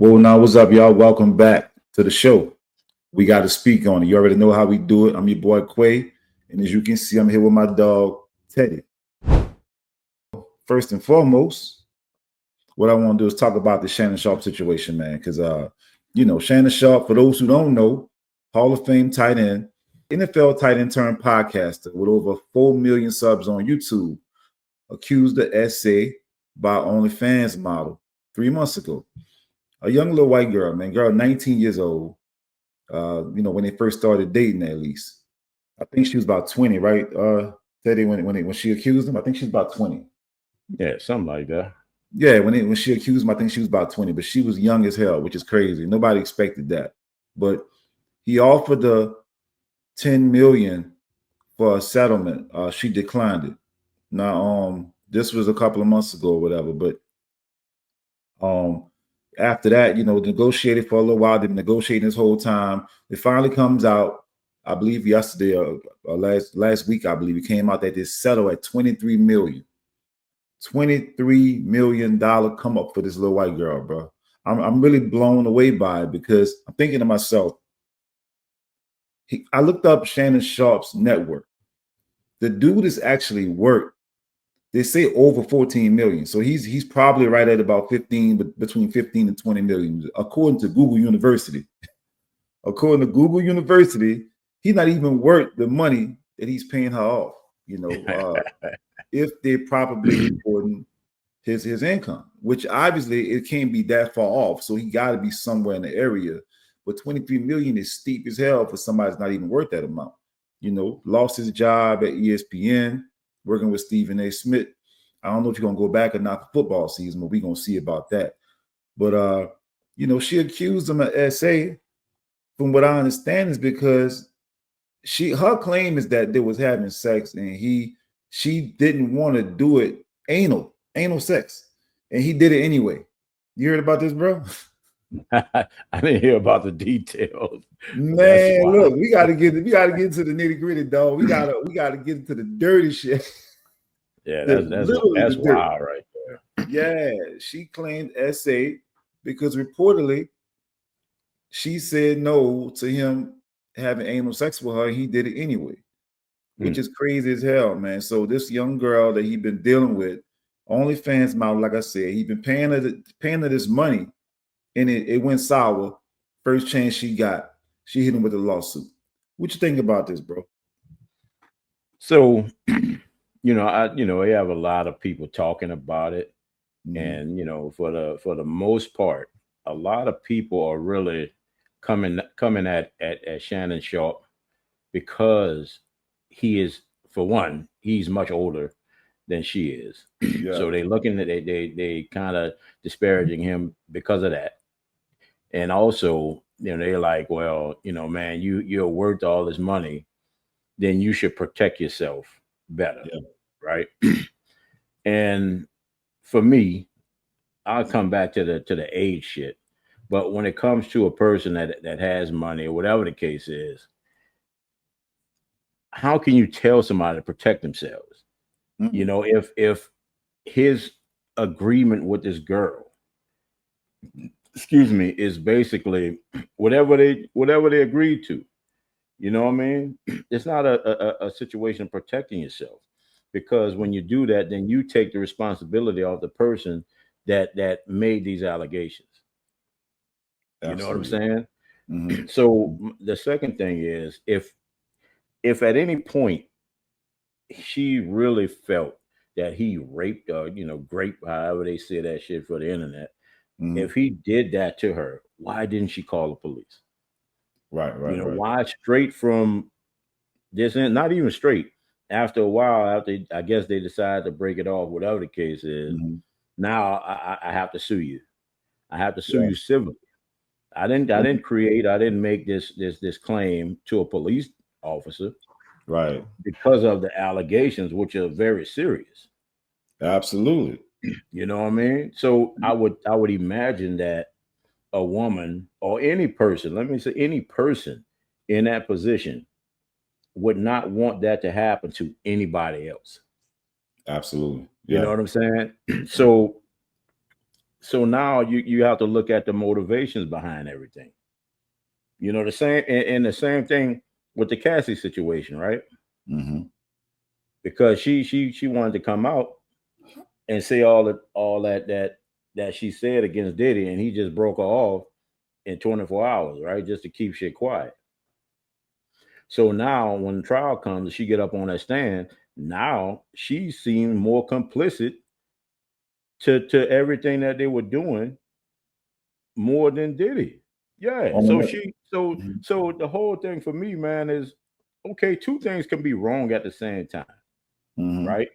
Well, now, what's up, y'all? Welcome back to the show. We got to speak on it. You already know how we do it. I'm your boy Quay, and as you can see, I'm here with my dog Teddy. First and foremost, what I want to do is talk about the Shannon Sharpe situation, man. Because Shannon Sharpe, for those who don't know, Hall of Fame tight end, NFL tight end turned podcaster with over 4 million subs on YouTube, accused of essay by OnlyFans model 3 months ago. A young little white girl, man, girl 19 years old. When they first started dating, at least. I think she was about 20, right? Teddy, when she accused him, I think she's about 20. Yeah, something like that. Yeah, when she accused him, I think she was about 20, but she was young as hell, which is crazy. Nobody expected that. But he offered the 10 million for a settlement. She declined it. Now, this was a couple of months ago or whatever, but after that, negotiated for a little while. They've been negotiating this whole time. It finally comes out, I believe yesterday or last week, I believe it came out that they settle at 23 million. $23 million come up for this little white girl, bro. I'm really blown away by it because I'm thinking to myself, I looked up Shannon Sharpe's net worth. The dude is actually worth, they say, over 14 million. So he's probably right at about 15, but between 15 and 20 million, according to Google University. According to Google University, he's not even worth the money that he's paying her off. If they're properly reporting his income, which obviously it can't be that far off. So he got to be somewhere in the area. But 23 million is steep as hell for somebody that's not even worth that amount. Lost his job at ESPN, working with Stephen A. Smith. I don't know if you're going to go back or not for football season, but we're going to see about that. But, she accused him of SA. From what I understand is because her claim is that they was having sex and she didn't want to do it anal sex. And he did it anyway. You heard about this, bro? I didn't hear about the details. Man, look, we gotta get into the nitty-gritty, dog. We gotta get into the dirty shit. Yeah, that's wild right there. Yeah, she claimed SA because reportedly she said no to him having anal sex with her. He did it anyway, which is crazy as hell, man. So this young girl that he been dealing with, OnlyFans model, like I said, he been paying her this money, and it went sour. First chance she got, she hit him with a lawsuit. What you think about this, bro? So, we have a lot of people talking about it, and for the most part, a lot of people are really coming at Shannon Sharpe because he is, for one, he's much older than she is. Yeah. So they looking at they kind of disparaging him because of that. And also, they're like, well, man, you're worth all this money, then you should protect yourself better. Yeah. Right. And for me, I'll come back to the age shit. But when it comes to a person that has money or whatever the case is, how can you tell somebody to protect themselves? Mm-hmm. If his agreement with this girl, is basically whatever they agreed to, you know what I mean? It's not a situation of protecting yourself, because when you do that, then you take the responsibility of the person that made these allegations. Absolutely. You know what I'm saying? Mm-hmm. So the second thing is, if at any point she really felt that he raped or, grape, however they say that shit for the internet, if he did that to her, why didn't she call the police? Right. Why straight from this end, not even straight. After a while, after I guess they decided to break it off, whatever the case is, now I have to sue you. I have to sue you civilly. I didn't make this claim to a police officer. Right. Because of the allegations, which are very serious. Absolutely. You know what I mean? So I would imagine that a woman or any person, let me say any person in that position, would not want that to happen to anybody else. Absolutely. Yeah. You know what I'm saying? So So now you have to look at the motivations behind everything. You know, the same and the same thing with the Cassie situation, right? Mm-hmm. Because she wanted to come out and say all that she said against Diddy, and he just broke her off in 24 hours, right? Just to keep shit quiet. So now when the trial comes, she get up on that stand. Now she seems more complicit to everything that they were doing more than Diddy. Yeah. On the So next. she so Mhm. so the whole thing for me, man, is okay, two things can be wrong at the same time, Mhm. right?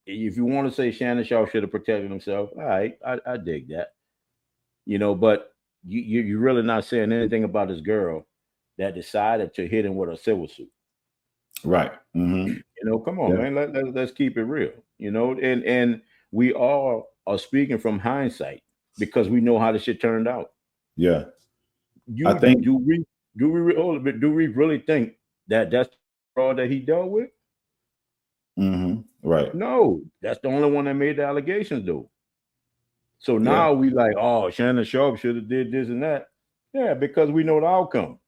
If you want to say Shannon Sharpe should have protected himself, all right, I dig that. But you're really not saying anything about this girl that decided to hit him with a civil suit. Right. Mm-hmm. Come on, Yeah. man. Let's keep it real. And we all are speaking from hindsight because we know how the shit turned out. Yeah. I You think. hold a bit, do we really think that that's all that he dealt with? Mm-hmm. Right. No, that's the only one that made the allegations, though. So Yeah. now we like, oh, Shannon Sharpe should have did this and that. Yeah, because we know the outcome.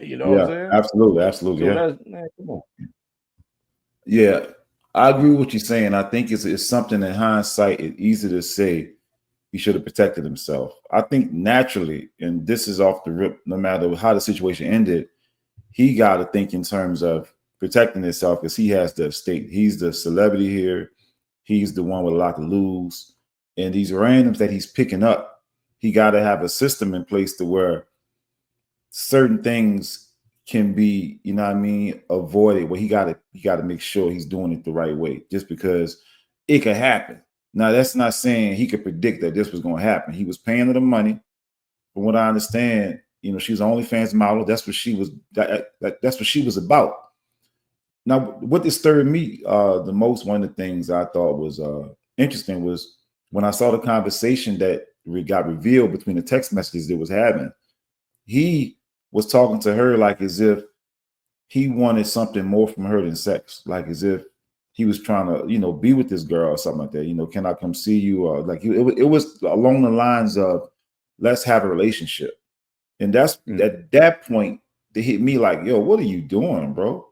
You know what I'm Yeah. saying? Absolutely. Absolutely. So Yeah. that's man, come on. Yeah. I agree with what you're saying. I think it's something in hindsight. It's easy to say he should have protected himself. I think naturally, and this is off the rip, no matter how the situation ended, he got to think in terms of protecting himself because he has the estate. He's the celebrity here. He's the one with a lot to lose. And these randoms that he's picking up, he got to have a system in place to where certain things can be, you know what I mean, avoided. Well, he got to make sure he's doing it the right way, just because it could happen. Now, that's not saying he could predict that this was going to happen. He was paying her the money. From what I understand, she was an OnlyFans model. That's what she was. That's what she was about. Now, what disturbed me the most, one of the things I thought was interesting was when I saw the conversation that got revealed between the text messages they was having. He was talking to her like as if he wanted something more from her than sex, like as if he was trying to, be with this girl or something like that. Can I come see you? Or like it was along the lines of let's have a relationship. And that's Mm, at that point they hit me like, yo, what are you doing, bro?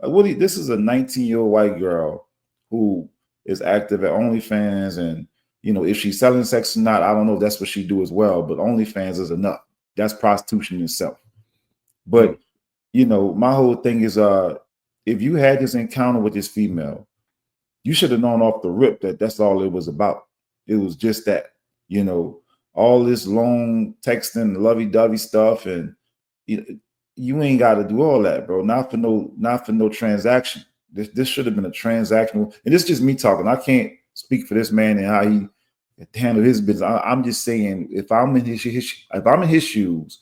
Like, this is a 19-year-old white girl who is active at OnlyFans, and if she's selling sex or not, I don't know. That's what she do as well. But OnlyFans is enough. That's prostitution itself. mm, But my whole thing is, if you had this encounter with this female, you should have known off the rip that that's all it was about. It was just that, you know, all this long texting, lovey-dovey stuff, and you, you ain't got to do all that, bro. Not for no transaction. This should have been a transactional. And this is just me talking. I can't speak for this man and how he handled his business. I'm just saying, if I'm in his shoes,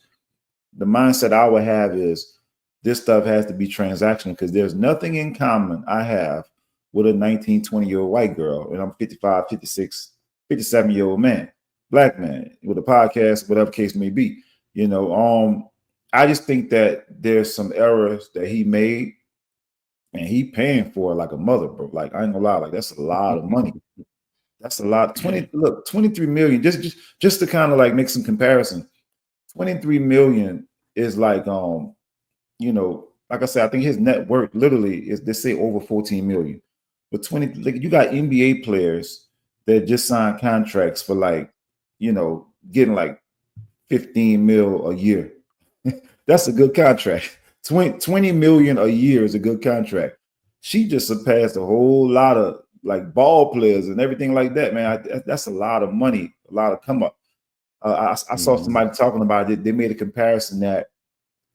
the mindset I would have is this stuff has to be transactional because there's nothing in common I have with a 19, 20-year-old white girl, and I'm 55, 56, 57-year-old man, black man with a podcast, whatever case may be. I just think that there's some errors that he made, and he paying for it like a mother, bro. Like, I ain't gonna lie, like that's a lot of money. That's a lot. 23 million, just to kind of like make some comparison. 23 million is like like I said, I think his net worth literally is, they say, over 14 million. But 20, like, you got NBA players that just signed contracts for like, getting like 15 mil a year. That's a good contract. 20 million a year is a good contract. She just surpassed a whole lot of like ball players and everything like that, man. That's a lot of money, a lot of come up. I saw mm, somebody talking about it. They made a comparison that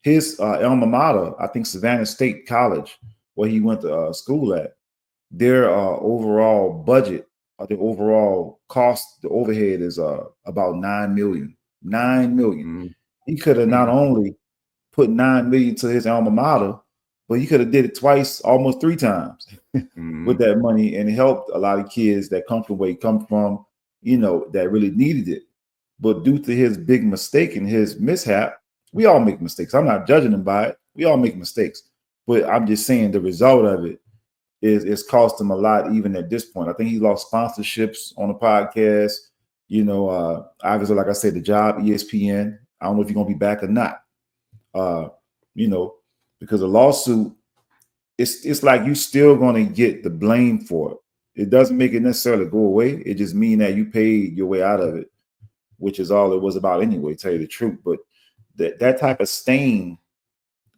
his alma mater, I think Savannah State College, where he went to school at, their overall budget, the overall cost, the overhead is about 9 million. 9 million. mm, He could have not only put 9 million to his alma mater, but he could have did it twice, almost three times with mm, that money, and helped a lot of kids that come from where he come from, that really needed it. But due to his big mistake and his mishap, we all make mistakes. I'm not judging him by it. We all make mistakes. But I'm just saying the result of it is cost him a lot even at this point. I think he lost sponsorships on the podcast. Obviously, like I said, the job, ESPN. I don't know if you're gonna be back or not. Uh, you know, because a lawsuit, it's like you still gonna get the blame for it. It doesn't make it necessarily go away. It just mean that you paid your way out of it, which is all it was about anyway, tell you the truth. But that type of stain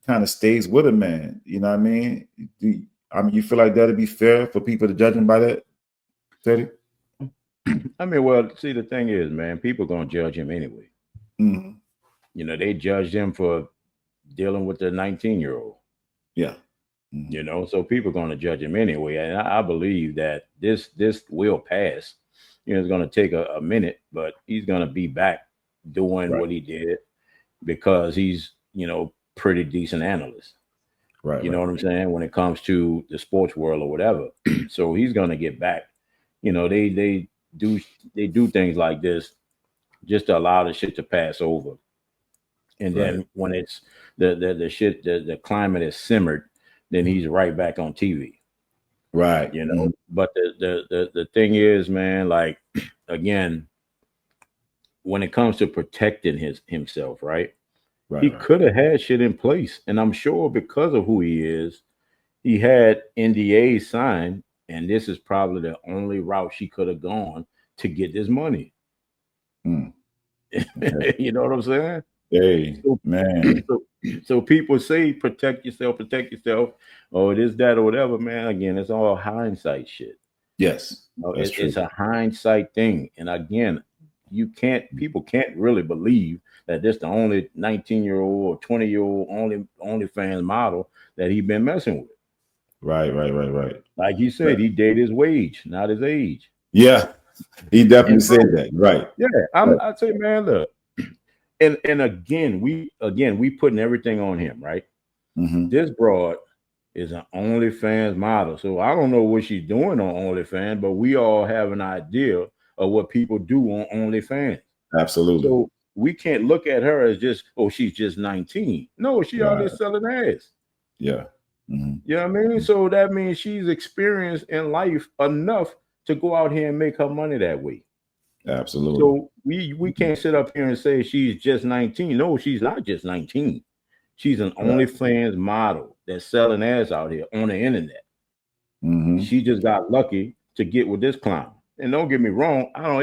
kind of stays with a man. You know what I mean? You feel like that'd be fair for people to judge him by that, Teddy? I mean, well, see, the thing is, man, people gonna judge him anyway. Mm-hmm. They judged him for dealing with the 19-year-old. Yeah. Mm-hmm. So people gonna judge him anyway, and I believe that this will pass. It's gonna take a minute, but he's gonna be back doing Right. what he did because he's pretty decent analyst. Right. You know what I'm saying? When it comes to the sports world or whatever, so he's gonna get back. They do things like this just to allow the shit to pass over. And Right. then when it's the shit, the climate is simmered, then he's right back on TV. Right. Mm-hmm. But the thing is, man, like again, when it comes to protecting himself, right? He could have had shit in place. And I'm sure because of who he is, he had NDA signed, and this is probably the only route she could have gone to get this money. Mm. You know what I'm saying? Hey, man. So people say protect yourself. Oh, it is that or whatever, man. Again, it's all hindsight shit. Yes, that's true. It's a hindsight thing. And again, people can't really believe that this the only 19-year-old or 20-year-old OnlyFans model that he been messing with. Right. Like you said, he dated his wage, not his age. Yeah, he definitely said that. Right. Yeah, I say, man, look. And again, we putting everything on him, right? Mm-hmm. This broad is an OnlyFans model. So I don't know what she's doing on OnlyFans, but we all have an idea of what people do on OnlyFans. Absolutely. So we can't look at her as just, she's just 19. No, she out there selling ass. Yeah. Mm-hmm. You know what I mean? So that means she's experienced in life enough to go out here and make her money that way. Absolutely. So we can't sit up here and say she's just 19. No, she's not just 19. She's an OnlyFans model that's selling ass out here on the internet. Mm-hmm. She just got lucky to get with this clown. And don't get me wrong, I'm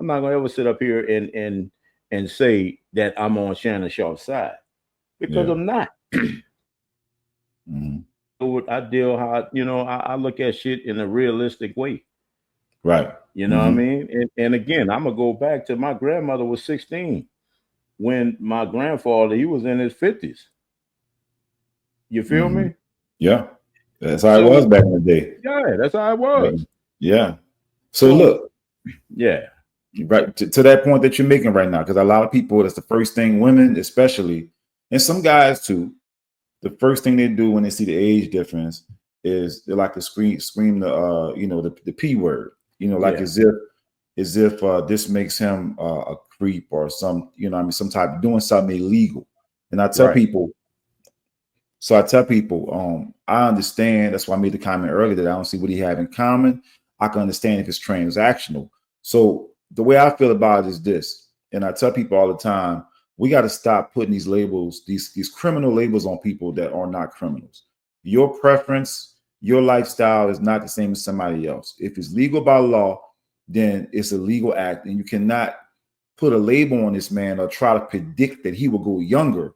not gonna ever sit up here and say that I'm on Shannon Sharpe's side because I'm not. Mm-hmm. I deal how I look at shit in a realistic way. Right. You know what I mean? And again, I'm gonna go back to my grandmother was 16 when my grandfather, he was in his 50s. You feel me? Yeah. That's how it was back in the day. Yeah, that's how it was. Yeah. So look. Yeah. Right to that point that you're making right now, because a lot of people, that's the first thing, women especially, and some guys too, the first thing they do when they see the age difference is they like to scream the P word, like as if this makes him a creep or some, some type of doing something illegal. And I tell people, I understand. That's why I made the comment earlier that I don't see what he have in common. I can understand if it's transactional. So the way I feel about it is this, and I tell people all the time, we got to stop putting these labels, these criminal labels on people that are not criminals. Your preference, your lifestyle is not the same as somebody else. If it's legal by law, then it's a legal act, and you cannot put a label on this man or try to predict that he will go younger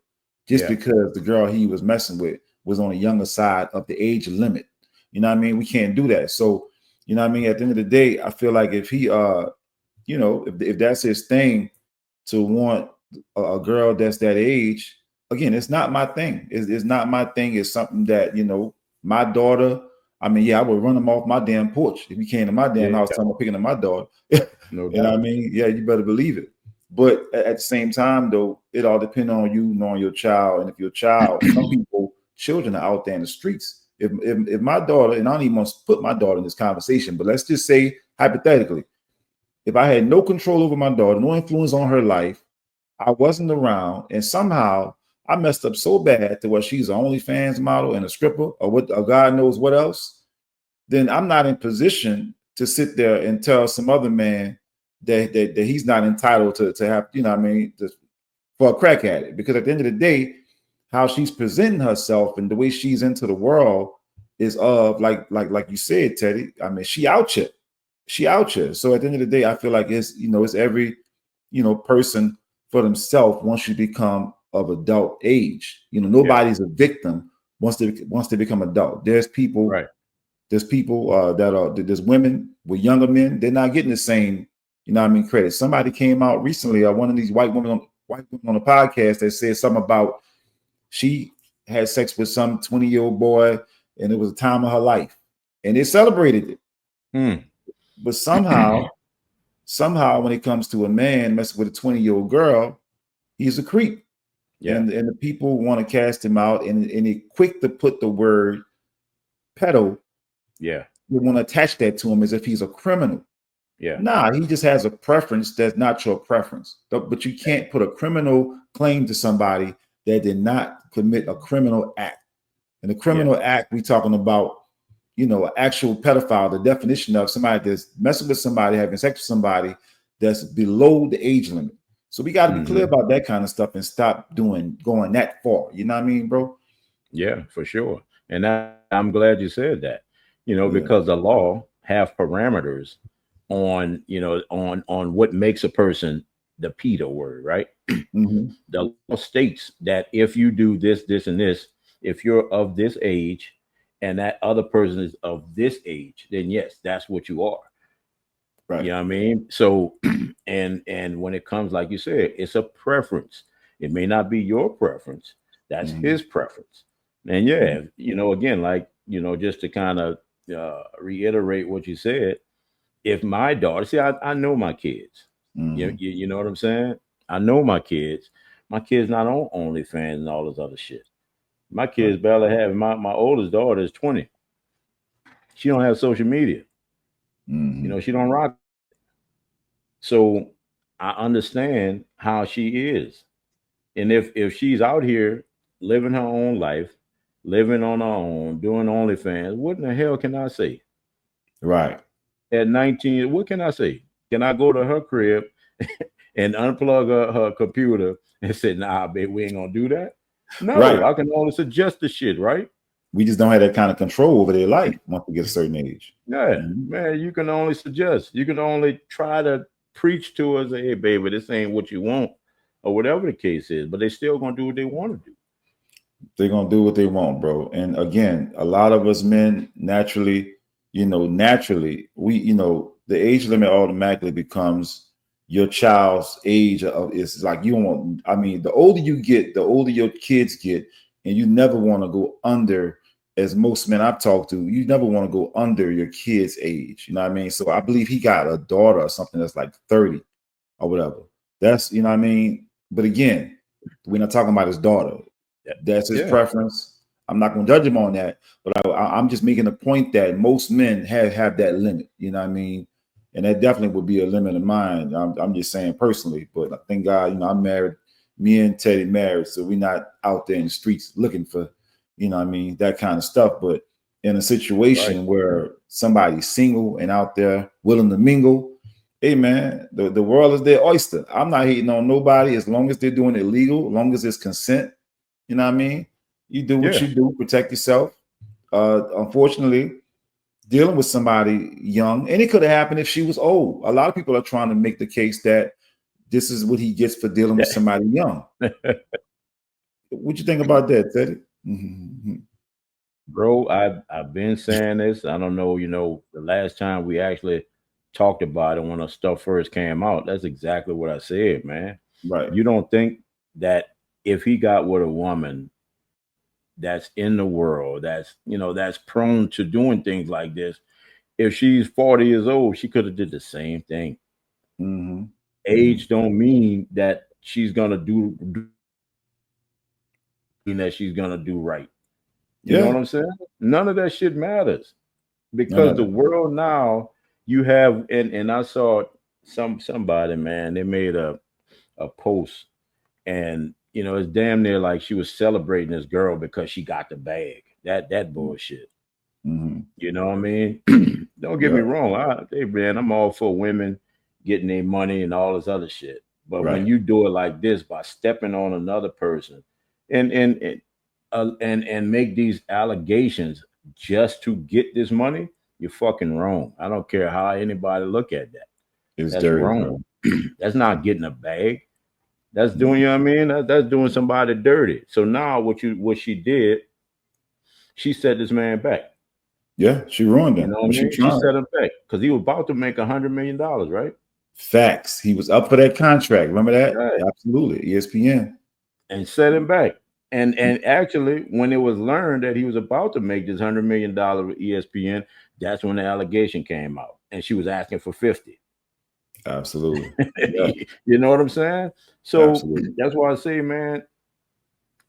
just because the girl he was messing with was on the younger side of the age limit. You know what I mean? We can't do that. So, you know what I mean? At the end of the day, I feel like if he if that's his thing to want a girl that's that age, again, it's not my thing. It's not my thing. It's something that, my daughter, I mean, I would run them off my damn porch. If you came to my damn house, I'm picking up my daughter. No doubt. You know what I mean? Yeah, you better believe it. But at the same time, though, it all depends on you knowing your child. And if your child, some people, children are out there in the streets. If my daughter, and I don't even want to put my daughter in this conversation, but let's just say hypothetically, if I had no control over my daughter, no influence on her life, I wasn't around, and somehow I messed up so bad to where she's an OnlyFans model and a stripper or God knows what else, then I'm not in position to sit there and tell some other man that he's not entitled to have, you know what I mean, for a crack at it. Because at the end of the day, how she's presenting herself and the way she's into the world is of like you said, Teddy. I mean, she out here. She out here. So at the end of the day, I feel like it's, you know, it's every, you know, person for themselves once you become of adult age. You know, Yeah. nobody's a victim once they become adult. Right. There's people there's women with younger men. They're not getting the same, you know what I mean, credit. Somebody came out recently, one of these white women on a podcast that said something about she had sex with some 20-year-old boy and it was a time of her life. And they celebrated it. Hmm. But somehow when it comes to a man messing with a 20-year-old girl, he's a creep. Yeah. And the people want to cast him out and they quick to put the word pedo. Yeah. They want to attach that to him as if he's a criminal. Yeah. Nah, he just has a preference that's not your preference. But you can't put a criminal claim to somebody that did not commit a criminal act. And the Yeah. criminal act, we talking about, you know, actual pedophile, the definition of somebody that's messing with somebody, having sex with somebody that's below the age limit. So we got to be clear Hmm. about that kind of stuff and stop going that far. You know what I mean, bro? Yeah, for sure. And I'm glad you said that, Yeah. because the law have parameters on, on what makes a person the pedo word, right? Mm-hmm. The law states that if you do this, this, and this, if you're of this age and that other person is of this age, then yes, that's what you are. You Right. know what I mean? So, and when it comes, like you said, it's a preference. It may not be your preference. That's Mm-hmm. his preference. And yeah, again, like, just to kind of reiterate what you said, if my daughter, see, I know my kids. Mm-hmm. You know what I'm saying? I know my kids. My kids not on OnlyFans and all this other shit. My Right. kids barely have. My oldest daughter is 20. She don't have social media. Mm-hmm. She don't rock. So I understand how she is. And if she's out here living her own life, living on her own, doing OnlyFans, what in the hell can I say? Right. At 19, what can I say? Can I go to her crib and unplug her computer and say, nah, babe, we ain't gonna do that? No, Right. I can only suggest the shit, right? We just don't have that kind of control over their life once we get a certain age. Yeah, Mm-hmm. man, you can only suggest. You can only try to preach to us, hey, baby, this ain't what you want, or whatever the case is. But they still gonna do what they want to do. They're gonna do what they want, bro. And again, a lot of us men naturally, we, the age limit automatically becomes your child's age of, it's like you don't want, I mean, the older you get, the older your kids get, and you never want to go under, as most men I've talked to, you never want to go under your kid's age. You know what I mean? So I believe he got a daughter or something that's like 30 or whatever. That's, you know what I mean? But again, we're not talking about his daughter. Yeah, That's his yeah, preference. I'm not going to judge him on that, but I'm just making a point that most men have that limit. You know what I mean? And that definitely would be a limit of mine. I'm just saying personally, but I thank God, I'm married. Me and Teddy married, so we're not out there in the streets looking for, what I mean, that kind of stuff. But in a right. situation where somebody's single and out there willing to mingle, hey man, the world is their oyster. I'm not hating on nobody as long as they're doing it legal, as long as it's consent. You know what I mean? You do what Yeah, you do, protect yourself. Unfortunately, dealing with somebody young, and it could have happened if she was old. A lot of people are trying to make the case that this is what he gets for dealing with somebody young. What you think about that, Teddy? Mm-hmm. bro. I've been saying this. I don't know. The last time we actually talked about it when the stuff first came out, that's exactly what I said, man. Right. You don't think that if he got with a woman that's in the world, that's prone to doing things like this, if she's 40 years old, she could have did the same thing. Mm-hmm. Mm-hmm. Age don't mean that she's gonna mean that she's gonna do right. You know what Yeah. I'm saying? None of that shit matters None because of the it. world now you have, and I saw somebody, man, they made a post, and it's damn near like she was celebrating this girl because she got the bag. That bullshit. Mm-hmm. You know what I mean? Don't get me Yeah. wrong. Hey man, I'm all for women getting their money and all this other shit. But when Right. you do it like this by stepping on another person and make these allegations just to get this money, you're fucking wrong. I don't care how anybody look at that. It's That's dirty, wrong. bro. That's not getting a bag. That's doing, Mhm. you know what I mean? That's doing somebody dirty. So now what she did, she set this man back. Yeah, she ruined You him. know what But I she mean? She tried. set him back because he was about to make $100 million, right? Facts. He was up for that contract. Remember that? Right. Absolutely. ESPN. And set him back. And actually, when it was learned that he was about to make this $100 million with ESPN, that's when the allegation came out, and she was asking for 50. Absolutely. Yeah, You know what I'm saying? So absolutely. that's why I say, man,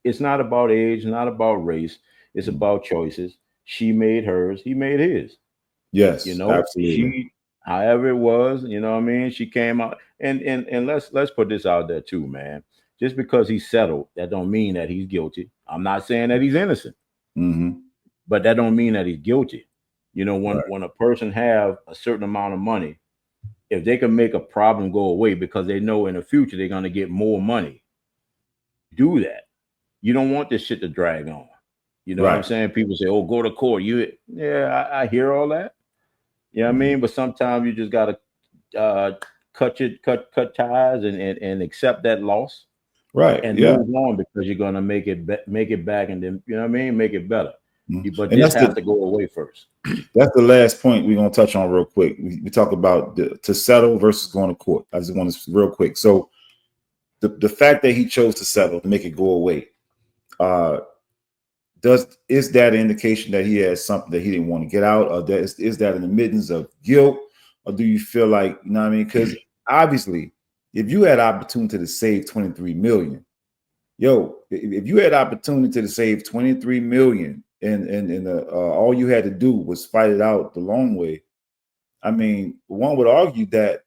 it's not about age, not about race. It's Mhm. about choices. She made hers, he made his. You Yes, know, absolutely. she, however it was, you know what I mean? She came out and let's put this out there too, man. Just because he's settled, that don't mean that he's guilty. I'm not saying that he's innocent, Hmm. but that don't mean that he's guilty. You know, when Right. when a person have a certain amount of money, if they can make a problem go away because they know in the future they're gonna get more money, do that. You don't want this shit to drag on. You know what I'm Right. saying? People say, "Oh, go to court." I hear all that. You know what I Mhm. mean? But sometimes you just gotta cut ties and accept that loss Right. and Yeah. move on because you're gonna make it back and then you know what I mean, make it better. Mhm. But And this that's has the to go away first. last point we're gonna touch on real quick. We talk about to settle versus going to court. I just want to real quick. So the fact that he chose to settle to make it go away, uh, is that an indication that he has something that he didn't want to get out, or that is that an admittance of guilt, or do you feel like, you know what I mean? Because obviously, if you had opportunity to save 23 million, yo, if you had opportunity to save 23 million and all you had to do was fight it out the long way, I mean, one would argue that,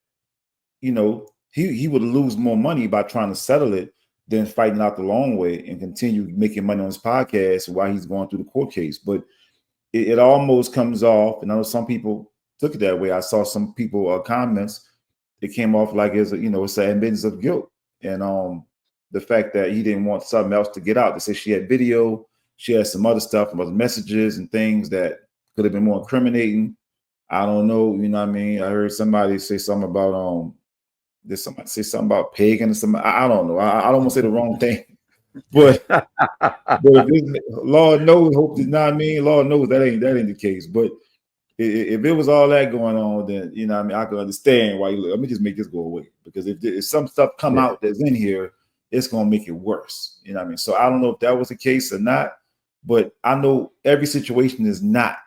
he would lose more money by trying to settle it than fighting out the long way and continue making money on his podcast while he's going through the court case. But it almost comes off, and I know some people took it that way. I saw some people comments. It came off like it's an admittance of guilt, and the fact that he didn't want something else to get out. They said she had video, she had some other stuff, other messages and things that could have been more incriminating. I don't know, you know what I mean? I heard somebody say something about did somebody say something about pagan or something? I don't know. I don't want to say the wrong thing, but if Lord knows, hope does not mean Lord knows that ain't the case. But if it was all that going on, then what I mean, I can understand why let me just make this go away, because if some stuff come Yeah, out that's in here, it's gonna make it worse. You know what I mean? So I don't know if that was the case or not, but I know every situation is not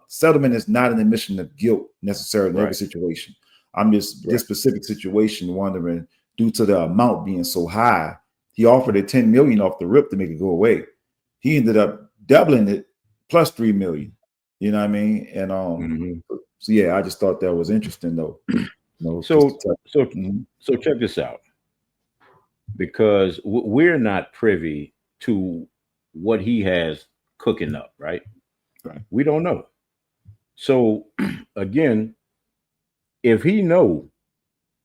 settlement is not an admission of guilt necessarily in every right, situation. I'm just this right. specific situation wondering, due to the amount being so high, he offered a 10 million off the rip to make it go away. He ended up doubling it plus 3 million. You know what I mean? And Hmm. so yeah, I just thought that was interesting though. Just to So touch. so Mhm. so check this out because we're not privy to what he has cooking up, right? Right. We don't know. So again, if he know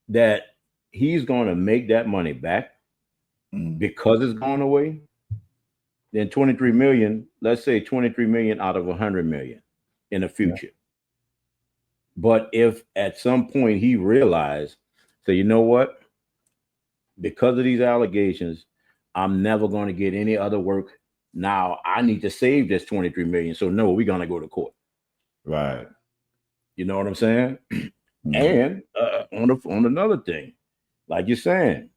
that he's going to make that money back Mhm. because it's gone away, then 23 million, let's say 23 million out of 100 million in the Yeah. future. But if at some point he realized, so you know what, because of these allegations, I'm never going to get any other work. Now I need to save this 23 million. So no, we're going to go to court. Right. You know what I'm saying? Mhm. And on another thing, like you're saying,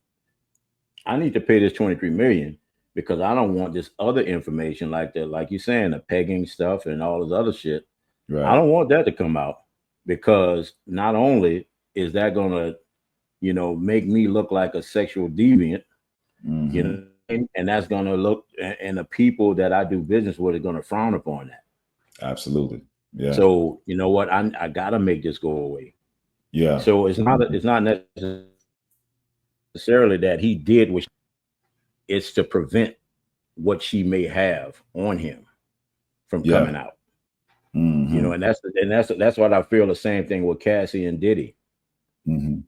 I need to pay this 23 million because I don't want this other information like that, like you're saying, the pegging stuff and all this other shit. I Right. don't want that to come out because not only is that gonna, make me look like a sexual deviant, Hmm. and that's gonna look and the people that I do business with are gonna frown upon that. Absolutely. Yeah. So you know what? I gotta make this go away. Yeah. So it's not necessarily that he did what it's to prevent what she may have on him from Yeah. coming out. Hmm. And that's what I feel the same thing with Cassie and Diddy. Mm-hmm.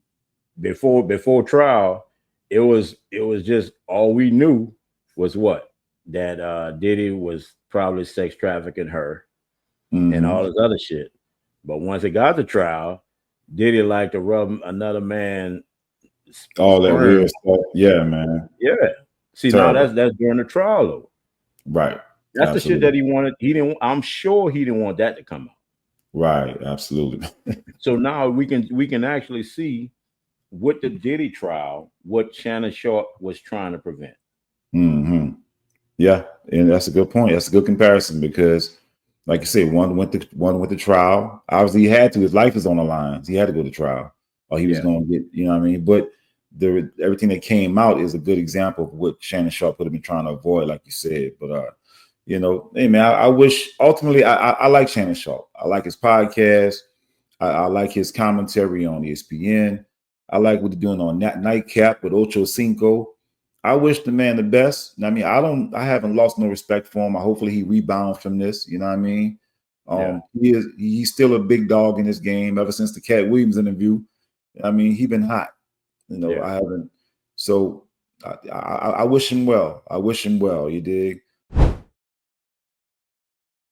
Before trial, it was just all we knew was what that Diddy was probably sex trafficking her and Mm-hmm. all this other shit. But once it got to trial, Diddy liked to rub another man All that sperm. weird stuff. Yeah, man. Yeah. See, now Terrible. that's during the trial though. Right. That's the shit Absolutely. that he wanted. He didn't. I'm sure he didn't want that to come out. Right. Absolutely. So now we can actually see with the Diddy trial what Shannon Sharpe was trying to prevent. Mm-hmm. Yeah, and that's a good point. That's a good comparison because, like you said, one went to trial. Obviously, he had to. His life is on the lines. He had to go to trial, or he was Yeah. going to get. You know what I mean? But everything that came out is a good example of what Shannon Sharpe would have been trying to avoid, like you said. But hey man, I wish ultimately I like Shannon Sharpe. I like his podcast. I like his commentary on ESPN. I like what he's doing on Nightcap with Ocho Cinco. I wish the man the best. I mean, I haven't lost no respect for him. Hopefully he rebounds from this. You know what I mean? He's still a big dog in this game ever since the Cat Williams interview. I mean, he's been hot. I haven't. So I wish him well. I wish him well. You dig?